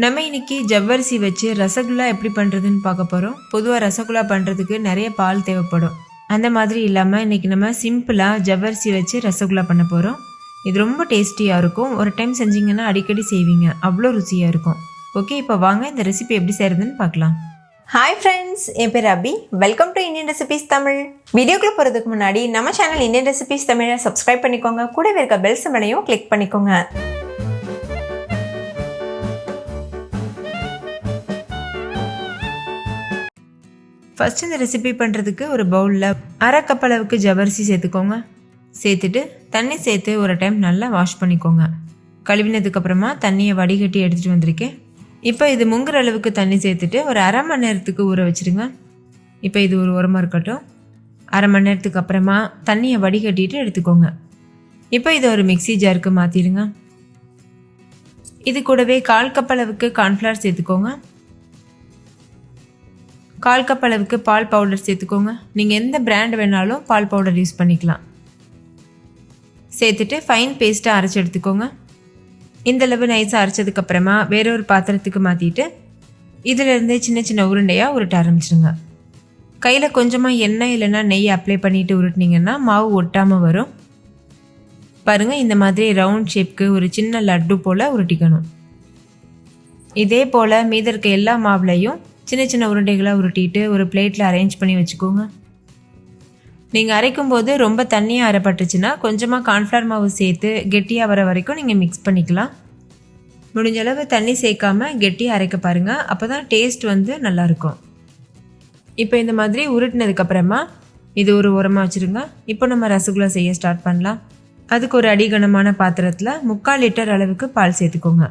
நம்ம இன்னைக்கு ஜவ்வரிசி வச்சு ரசகுல்லா எப்படி பண்ணுறதுன்னு பார்க்க போகிறோம். பொதுவாக ரசகுல்லா பண்ணுறதுக்கு நிறைய பால் தேவைப்படும். அந்த மாதிரி இல்லாமல் இன்றைக்கி நம்ம சிம்பிளாக ஜவ்வரிசி வச்சு ரசகுல்லா பண்ண போகிறோம். இது ரொம்ப டேஸ்டியாக இருக்கும். ஒரு டைம் செஞ்சிங்கன்னா அடிக்கடி செய்வீங்க, அவ்வளோ ருசியாக இருக்கும். ஓகே, இப்போ வாங்க இந்த ரெசிபி எப்படி செய்கிறதுன்னு பார்க்கலாம். ஹாய் ஃப்ரெண்ட்ஸ், என் பேர் Abhi. Welcome to Indian recipes Tamil. வீடியோக்குள்ளே போகிறதுக்கு முன்னாடி நம்ம சேனல் இந்தியன் ரெசிபீஸ் தமிழை சப்ஸ்கிரைப் பண்ணிக்கோங்க. கூடவே இருக்க பெல் சிம்பலையும் கிளிக் பண்ணிக்கோங்க. ஃபஸ்ட்டு இந்த ரெசிபி பண்ணுறதுக்கு ஒரு பவுலில் அரை கப் அளவுக்கு ஜவ்வரிசி சேர்த்துக்கோங்க. சேர்த்துட்டு தண்ணி சேர்த்து ஒரு டைம் நல்லா வாஷ் பண்ணிக்கோங்க. கழுவினதுக்கப்புறமா தண்ணியை வடிகட்டி எடுத்துகிட்டு வந்திருக்கேன். இப்போ இது முங்குற அளவுக்கு தண்ணி சேர்த்துட்டு ஒரு அரை மணி நேரத்துக்கு ஊற வச்சுருங்க. இப்போ இது ஒரு உரமாக இருக்கட்டும். அரை மணி நேரத்துக்கு அப்புறமா தண்ணியை வடிகட்டிட்டு எடுத்துக்கோங்க. இப்போ இதை ஒரு மிக்சி ஜாருக்கு மாற்றிடுங்க. இது கூடவே 1/4 கப் அளவுக்கு கார்ன்ஃப்ளவர் சேர்த்துக்கோங்க. 1/4 கப் அளவுக்கு பால் பவுடர் சேர்த்துக்கோங்க. நீங்கள் எந்த பிராண்ட் வேணாலும் பால் பவுடர் யூஸ் பண்ணிக்கலாம். சேர்த்துட்டு ஃபைன் பேஸ்ட்டாக அரைச்சி எடுத்துக்கோங்க. இந்தளவு நைஸாக அரைச்சதுக்கப்புறமா வேறொரு பாத்திரத்துக்கு மாற்றிட்டு இதிலேருந்து சின்ன சின்ன உருண்டையாக உருட்ட ஆரம்பிச்சிடுங்க. கையில் கொஞ்சமாக எண்ணெய் இல்லைன்னா நெய் அப்ளை பண்ணிவிட்டு உருட்டினீங்கன்னா மாவு ஒட்டாமல் வரும். பாருங்கள், இந்த மாதிரி ரவுண்ட் ஷேப்க்கு ஒரு சின்ன லட்டு போல் உருட்டிக்கணும். இதே போல் மீதி இருக்க எல்லா மாவுலையும் சின்ன சின்ன உருண்டைகளாக உருட்டிட்டு ஒரு பிளேட்டில் அரேஞ்ச் பண்ணி வச்சுக்கோங்க. நீங்கள் அரைக்கும் போது ரொம்ப தண்ணியாக அரைப்பட்டுச்சுன்னா கொஞ்சமாக கார்ன்ஃப்ளவர் மாவு சேர்த்து கெட்டியாக வர வரைக்கும் நீங்கள் மிக்ஸ் பண்ணிக்கலாம். முடிஞ்ச அளவு தண்ணி சேர்க்காமல் கெட்டியாக அரைக்க பாருங்கள், அப்போ தான் டேஸ்ட் நல்லாயிருக்கும். இப்போ இந்த மாதிரி உருட்டினதுக்கப்புறமா இது ஒரு உரமாக வச்சுருங்க. இப்போ நம்ம ரசகுல்லா செய்ய ஸ்டார்ட் பண்ணலாம். அதுக்கு ஒரு அடிகனமான பாத்திரத்தில் 3/4 லிட்டர் அளவுக்கு பால் சேர்த்துக்கோங்க.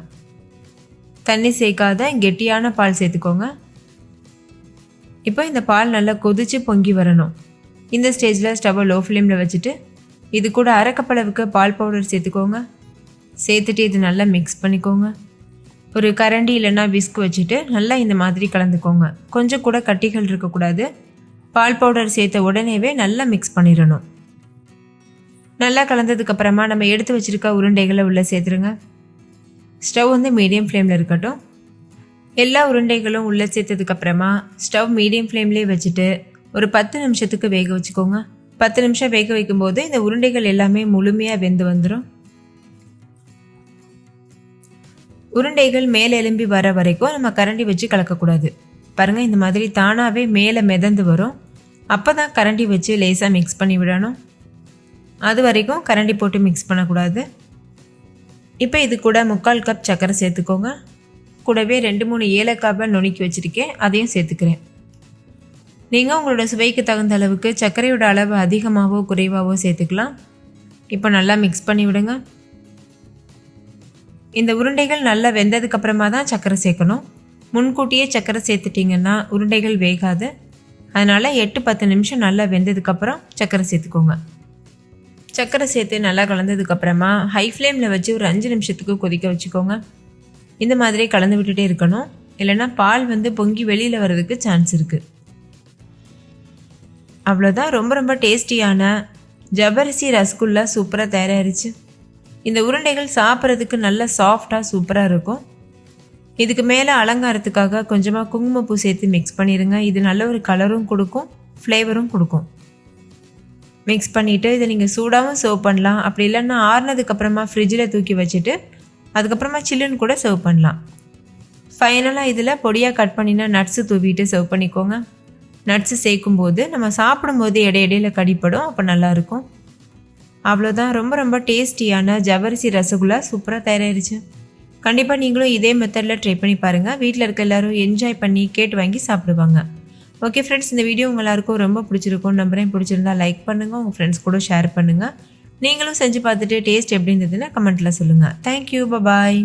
தண்ணி சேர்க்காத கெட்டியான பால் சேர்த்துக்கோங்க. இப்போ இந்த பால் நல்லா கொதித்து பொங்கி வரணும். இந்த ஸ்டேஜில் ஸ்டவ்வை லோ ஃப்ளேமில் வச்சுட்டு இது கூட அரை கப் அளவுக்கு பால் பவுடர் சேர்த்துக்கோங்க. சேர்த்துட்டு இது நல்லா மிக்ஸ் பண்ணிக்கோங்க. ஒரு கரண்டி இல்லைன்னா விஸ்க் வச்சுட்டு நல்லா இந்த மாதிரி கலந்துக்கோங்க. கொஞ்சம் கூட கட்டிகள் இருக்கக்கூடாது. பால் பவுடர் சேர்த்த உடனேவே நல்லா மிக்ஸ் பண்ணிடணும். நல்லா கலந்ததுக்கப்புறமா நம்ம எடுத்து வச்சுருக்க உருண்டைகளை உள்ளே சேர்த்துருங்க. ஸ்டவ் மீடியம் ஃப்ளேமில் இருக்கட்டும். எல்லா உருண்டைகளும் உள்ளே சேர்த்ததுக்கப்புறமா ஸ்டவ் மீடியம் ஃப்ளேம்லேயே வச்சுட்டு ஒரு 10 நிமிஷத்துக்கு வேக வச்சுக்கோங்க. 10 நிமிஷம் வேக வைக்கும்போது இந்த உருண்டைகள் எல்லாமே முழுமையாக வெந்து வந்துடும். உருண்டைகள் மேலே எலும்பி வர வரைக்கும் நம்ம கரண்டி வச்சு கலக்கக்கூடாது. பாருங்கள், இந்த மாதிரி தானாகவே மேலே மிதந்து வரும். அப்போ தான் கரண்டி வச்சு லேசாக மிக்ஸ் பண்ணி விடணும். அது வரைக்கும் கரண்டி போட்டு மிக்ஸ் பண்ணக்கூடாது. இப்போ இது கூட 3/4 கப் சர்க்கரை சேர்த்துக்கோங்க. கூடவே 2-3 ஏலக்காவை நுணுக்கி வச்சுருக்கேன், அதையும் சேர்த்துக்கிறேன். நீங்கள் உங்களோட சுவைக்கு தகுந்த அளவுக்கு சர்க்கரையோட அளவு அதிகமாகவோ குறைவாகவோ சேர்த்துக்கலாம். இப்போ நல்லா மிக்ஸ் பண்ணி விடுங்க. இந்த உருண்டைகள் நல்லா வெந்ததுக்கப்புறமா தான் சர்க்கரை சேர்க்கணும். முன்கூட்டியே சர்க்கரை சேர்த்துட்டிங்கன்னா உருண்டைகள் வேகாது. அதனால் 8-10 நிமிஷம் நல்லா வெந்ததுக்கப்புறம் சர்க்கரை சேர்த்துக்கோங்க. சர்க்கரை சேர்த்து நல்லா கலந்ததுக்கப்புறமா ஹை ஃப்ளேமில் வச்சு ஒரு 5 நிமிஷத்துக்கு கொதிக்க வச்சுக்கோங்க. இந்த மாதிரி கலந்து விட்டுட்டே இருக்கணும், இல்லைன்னா பால் பொங்கி வெளியில் வர்றதுக்கு சான்ஸ் இருக்குது. அவ்வளோதான், ரொம்ப ரொம்ப டேஸ்டியான ஜவ்வரிசி ரசகுல்லா சூப்பராக தயாராகிருச்சு. இந்த உருண்டைகள் சாப்பிட்றதுக்கு நல்லா சாஃப்டாக சூப்பராக இருக்கும். இதுக்கு மேலே அலங்காரத்துக்காக கொஞ்சமாக குங்குமப்பூ சேர்த்து மிக்ஸ் பண்ணிடுங்க. இது நல்ல ஒரு கலரும் கொடுக்கும், ஃப்ளேவரும் கொடுக்கும். மிக்ஸ் பண்ணிவிட்டு இதை நீங்கள் சூடாகவும் சர்வ் பண்ணலாம். அப்படி இல்லைன்னா ஆறுனதுக்கப்புறமா ஃப்ரிட்ஜில் தூக்கி வச்சுட்டு அதுக்கப்புறமா சில்லுன்னு கூட சர்வ் பண்ணலாம். ஃபைனலாக இதில் பொடியாக கட் பண்ணினா நட்ஸு தூவிட்டு சர்வ் பண்ணிக்கோங்க. நட்ஸு சேர்க்கும்போது நம்ம சாப்பிடும்போது இடையிடையில் கடிப்படும், அப்போ நல்லாயிருக்கும். அவ்வளோதான், ரொம்ப ரொம்ப டேஸ்டியான ஜவ்வரிசி ரசகுல்லா சூப்பராக தயாராகிருச்சு. கண்டிப்பாக நீங்களும் இதே மெத்தடில் ட்ரை பண்ணி பாருங்கள். வீட்டில் இருக்க எல்லோரும் என்ஜாய் பண்ணி கேட்டு வாங்கி சாப்பிடுவாங்க. ஓகே ஃப்ரெண்ட்ஸ், இந்த வீடியோ உங்கள் எல்லாருக்கும் ரொம்ப பிடிச்சிருக்கும் நம்புறேன். பிடிச்சிருந்தா லைக் பண்ணுங்கள், உங்கள் ஃப்ரெண்ட்ஸ் கூட ஷேர் பண்ணுங்கள். நீங்களும் செஞ்சு பார்த்துட்டு டேஸ்ட் எப்படி இருந்ததுன்னு கமெண்ட்டில் சொல்லுங்கள். தேங்க்யூ, பாய்.